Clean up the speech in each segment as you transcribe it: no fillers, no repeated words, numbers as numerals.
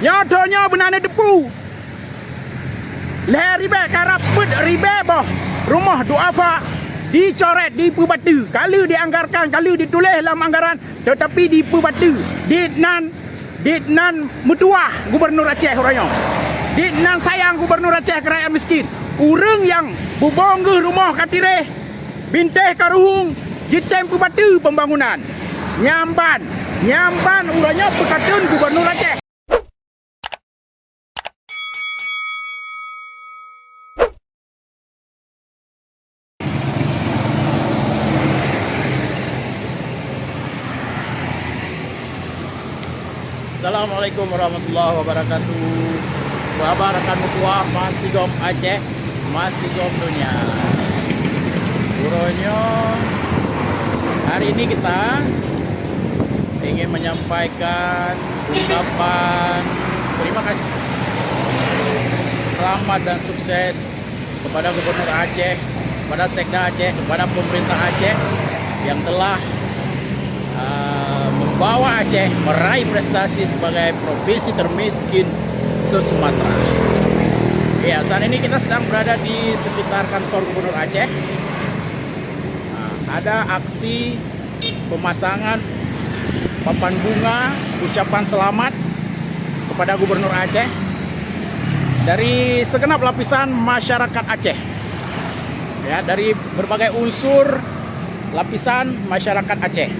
Nyodonyo benane depu. Leher ribe karap put ribe boh. Rumah duafa dicoret di Pubatu. Kalau dianggarkan, kalau ditulis dalam anggaran, tetapi di Pubatu. Ditnan mutuah Gubernur Aceh orangnya. Ditnan sayang Gubernur Aceh ke rakyat miskin. Urang yang bubong ke rumah katireh. Binteh karuhung. Jitem Pubatu pembangunan. Nyamban urangnya pekatun Gubernur Aceh. Assalamualaikum warahmatullahi wabarakatuh. Wabarakan mutuah masih gom Aceh, masih gom dunia. Buronyo, hari ini kita ingin menyampaikan ungkapan terima kasih, selamat dan sukses kepada Gubernur Aceh, kepada Sekda Aceh, kepada pemerintah Aceh yang telah membawa Aceh meraih prestasi sebagai provinsi termiskin se-Sumatera. Ya, saat ini kita sedang berada di sekitar kantor Gubernur Aceh. Ada aksi pemasangan papan bunga ucapan selamat kepada Gubernur Aceh dari segenap lapisan masyarakat Aceh. Ya, dari berbagai unsur lapisan masyarakat Aceh.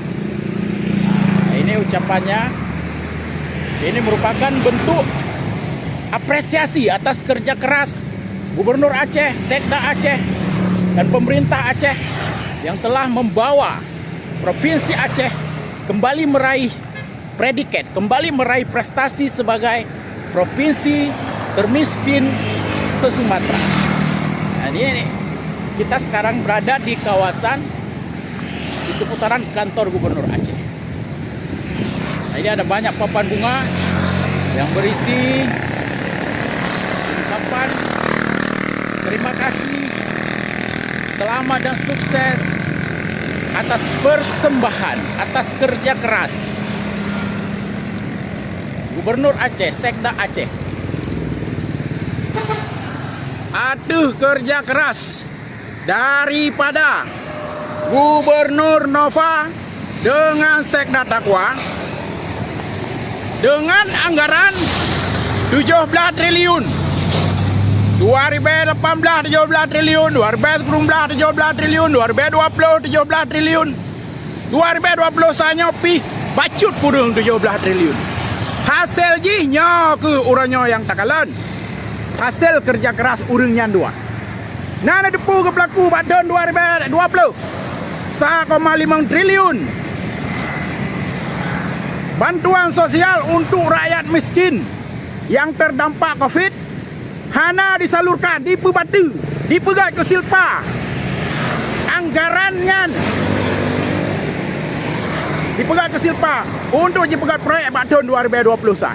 Ini ucapannya, ini merupakan bentuk apresiasi atas kerja keras Gubernur Aceh, Sekda Aceh, dan pemerintah Aceh yang telah membawa Provinsi Aceh kembali meraih predikat, kembali meraih prestasi sebagai provinsi termiskin se-Sumatera. Nah, ini kita sekarang berada di kawasan di seputaran kantor Gubernur Aceh. Nah, ini ada banyak papan bunga yang berisi ungkapan terima kasih, selamat dan sukses atas persembahan, atas kerja keras Gubernur Aceh, Sekda Aceh. Aduh, kerja keras daripada Gubernur Nova dengan Sekda Takwa dengan anggaran 17 triliun 2018 17 triliun 2019 17 triliun 2020 17 triliun 2020 sanyo pi bacut kurang 17 triliun. Hasil jihnya ke urangnya yang takalan. Hasil kerja keras urangnya dua. Nana depu ke pelaku pada 2020 1,5 triliun. Bantuan sosial untuk rakyat miskin yang terdampak COVID hana disalurkan di Pubatu, di Pegat ke Silpa. Anggarannya di Pegat ke Silpa untuk dipegat proyek pada tahun 2020 sah.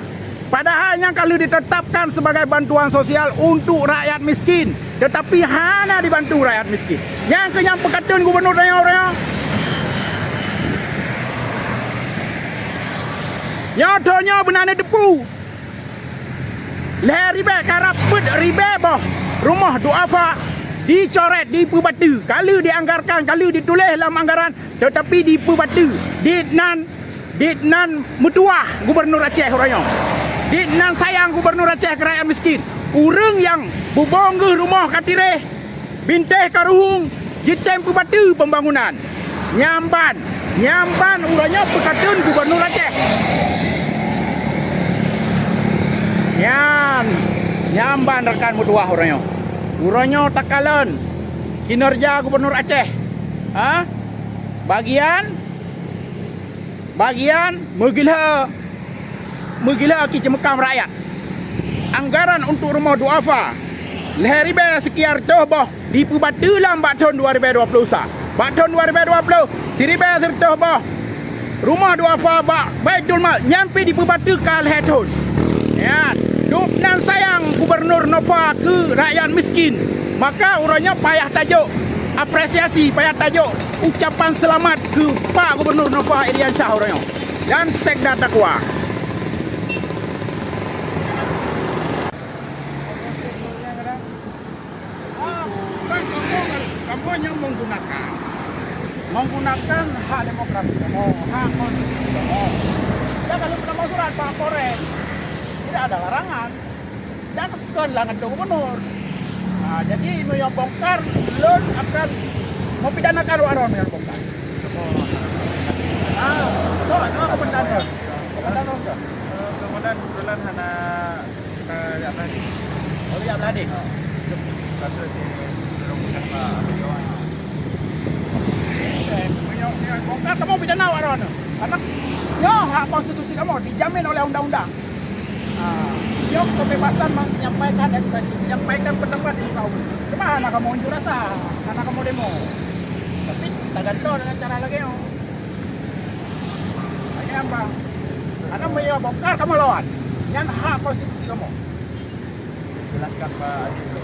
Padahal yang kalau ditetapkan sebagai bantuan sosial untuk rakyat miskin, tetapi hana dibantu rakyat miskin. Yang kenyang pekatun Gubernur orang nyodonyo benane depu. Leher ribe karap put ribe boh. Rumah duafa dicoret di Pubatu. Kalau dianggarkan, kalau ditulis dalam anggaran, tetapi di Pubatu. Ditnan mutuah Gubernur Aceh orangnya. Ditnan sayang Gubernur Aceh ke rakyat miskin. Urang yang bubong ke rumah katireh. Binteh karuhung. Jitem Pubatu pembangunan. Nyamban urangnya pekatun Gubernur Aceh. Nyamban rekan mutuah urangnya takalan kinerja Gubernur Aceh. Bagian megila ki cemekam rakyat. Anggaran untuk rumah duafa leher ribe sekiar toh di Pubatu lam tahun 2020 sah. Tahun 2020 siribe serta rumah duafa Baitul Mal nyampe di Pubatu ka leher tahun. Ya, dan sayang Gubernur Nova ke rakyat miskin. Maka urangnya payah tajuk apresiasi, payah tajuk ucapan selamat ke Pak Gubernur Nova Iriansyah orangnya dan Sekda Takwa. kamu hanya menggunakan hak demokrasi kamu, hak konstitusi kamu. Ya kalau sudah mau surat Pak Korek, tidak ada larangan dan kehilangan gubernur. Nah, jadi ini yang bongkar, belum akan mau pidanakan orang yang bongkar. Itu komandan. Kemudian kebetulan hana ya tadi. Oh ya tadi. Satu di rumuskan Pak Abdullah. Bongkar kamu pidana orang. Karena hak konstitusi kamu dijamin oleh undang-undang. Kebebasan menyampaikan ekspresi, menyampaikan pendapat di tahu. Cuma anak kamu unjuk rasa, anak kamu demo. Tapi tak gantung dengan cara lagi. Hanya apa? Karena mau bongkar kamu lawan. Yang hak konstitusi kamu. Jelaskan Pak Adi.